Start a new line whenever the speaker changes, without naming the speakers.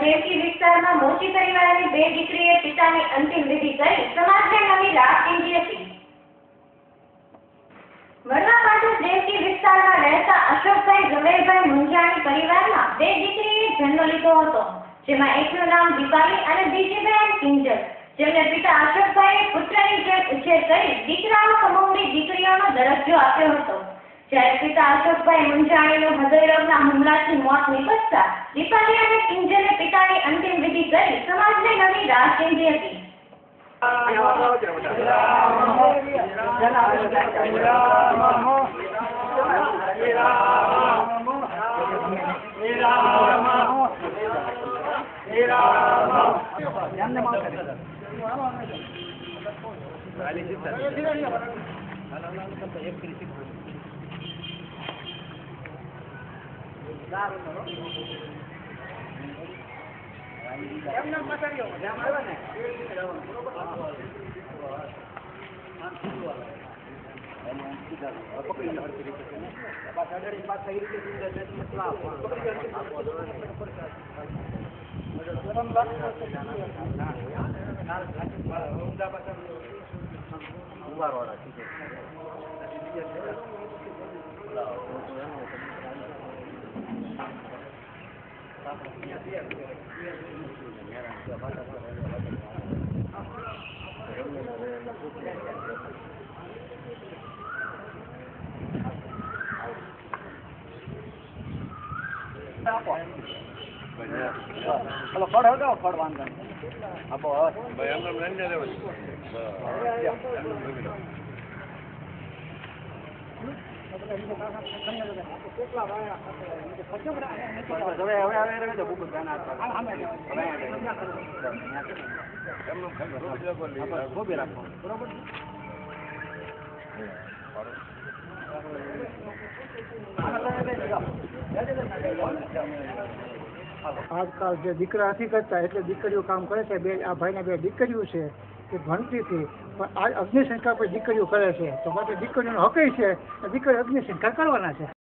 દેવકી વિસ્તારમાં મોચી પરિવારની બે દીકરીએ પિતાની અંતિમ વિધિ કરી સમાજને નવી રાહ ચીંધી હતી. વડવા પાટણ દેવકી વિસ્તારમાં રહેતા અશોકભાઈ ઝવેરભાઈ મુંજાણી પરિવારમાં બે દીકરીએ જન્મ લીધો હતો, જેમાં એકનું નામ દીપાલી અને બીજી બેન કિંજલ, જેમને પિતા અશોકભાઈએ પુત્રની જેમ ઉછેર કરી દીકરાઓ કમાવડી દીકરીઓનો દરજ્જો આપ્યો હતો. જ્યારે પિતા અશોકભાઈ મુંજાણીનું હૃદયરોગના હુમલાથી મોત નિપજતા દીપાલી અને કિંજલે પિતાની અંતિમ વિધિ કરી સમાજને નવી રાહ ચીંધી હતી.
Kalau kau dah kau korban kan? Apa?
Bayang dalam lain ada apa?
આજકાલ જે દીકરા નથી કરતા એટલે દીકરીઓ કામ કરે છે. બે આ ભાઈને બે દીકરીઓ છે તે ભણતી હતી, પણ આ અગ્નિ સંસ્કાર પર દીકરીઓ કરે છે, તો માટે દીકરીઓનો હક છે, દીકરી અગ્નિ સંસ્કાર કરવાના છે.